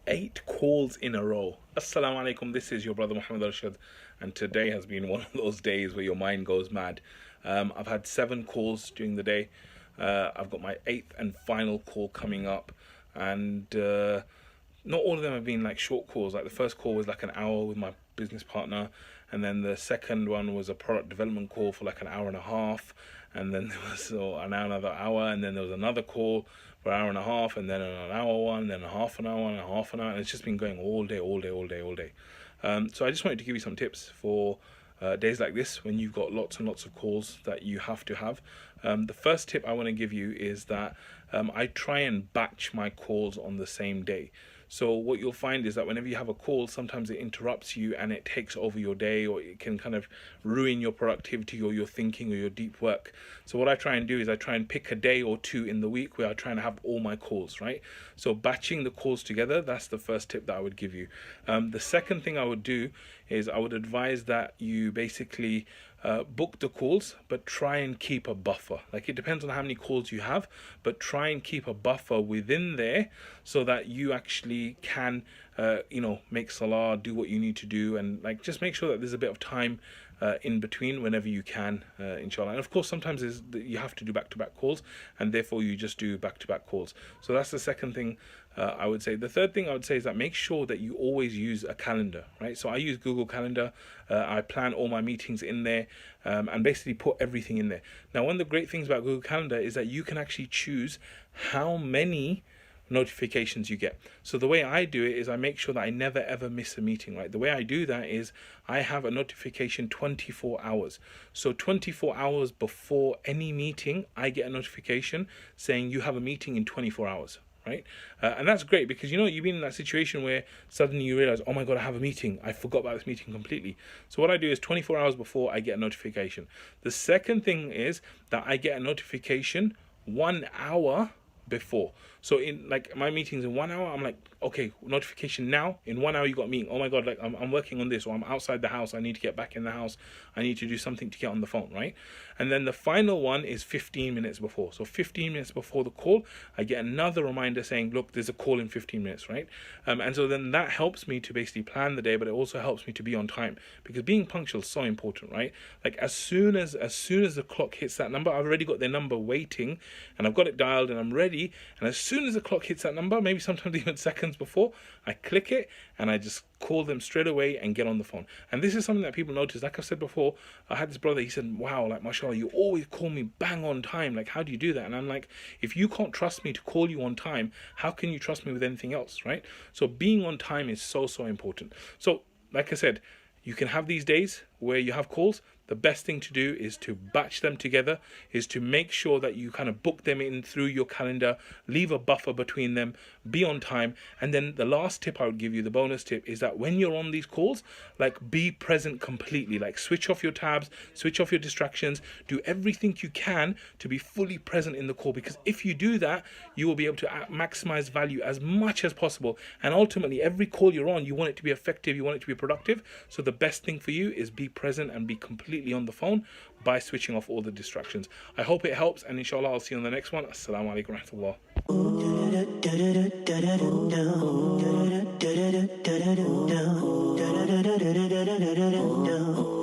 8 calls in a row. Assalamu alaikum, this is your brother Mohammad Arshad, and today has been one of those days where your mind goes mad. I've had 7 calls during the day. I've got my 8th and final call coming up, and not all of them have been like short calls. Like the first call was like an hour with my business partner, and then the second one was a product development call for like an hour and a half, and then there was another hour, and then there was another call for an hour and a half, and then an hour one, then a half an hour, and a half an hour, and it's just been going all day, all day, all day, all day. So I just wanted to give you some tips for days like this when you've got lots and lots of calls that you have to have. The first tip I want to give you is that I try and batch my calls on the same day. So what you'll find is that whenever you have a call, sometimes it interrupts you and it takes over your day, or it can kind of ruin your productivity or your thinking or your deep work. So what I try and do is I try and pick a day or two in the week where I try and have all my calls, right? So batching the calls together, that's the first tip that I would give you. The second thing I would do is I would advise that you basically book the calls, but try and keep a buffer. Like, it depends on how many calls you have, but try and keep a buffer within there so that you actually can make salah, do what you need to do, and like just make sure that there's a bit of time in between whenever you can, inshallah. And of course sometimes you have to do back-to-back calls, and therefore you just do back-to-back calls. So that's the second thing I would say. The third thing I would say is that make sure that you always use a calendar, right? So I use Google Calendar. I plan all my meetings in there, and basically put everything in there. Now, one of the great things about Google Calendar is that you can actually choose how many notifications you get. So the way I do it is I make sure that I never ever miss a meeting, right? The way I do that is I have a notification 24 hours. So 24 hours before any meeting, I get a notification saying you have a meeting in 24 hours. Right? And that's great because you've been in that situation where suddenly you realize, oh my God, I have a meeting. I forgot about this meeting completely. So what I do is 24 hours before I get a notification. The second thing is that I get a notification 1 hour before. So in like my meetings in 1 hour, I'm like, okay, notification now. In 1 hour you got a meeting. Oh my God, like I'm working on this, or I'm outside the house. I need to get back in the house. I need to do something to get on the phone, right? And then the final one is 15 minutes before. So 15 minutes before the call, I get another reminder saying, look, there's a call in 15 minutes, right? And so then that helps me to basically plan the day, but it also helps me to be on time, because being punctual is so important, right? Like as soon as the clock hits that number, I've already got their number waiting, and I've got it dialed and I'm ready. And as soon as the clock hits that number, maybe sometimes even seconds before, I click it and I just call them straight away and get on the phone. And this is something that people notice. Like I've said before, I had this brother, he said, wow, like mashallah, you always call me bang on time. Like, how do you do that? And I'm like, if you can't trust me to call you on time, how can you trust me with anything else, right? So being on time is so, so important. So like I said, you can have these days where you have calls. The best thing to do is to batch them together, is to make sure that you kind of book them in through your calendar, leave a buffer between them, be on time. And then the last tip I would give you, the bonus tip, is that when you're on these calls, like be present completely, like switch off your tabs, switch off your distractions, do everything you can to be fully present in the call, because if you do that, you will be able to maximize value as much as possible. And ultimately, every call you're on, you want it to be effective, you want it to be productive. So the best thing for you is be present and be completely on the phone by switching off all the distractions. I hope it helps, and inshallah I'll see you on the next one. Assalamu alaikum wa rahmatullah.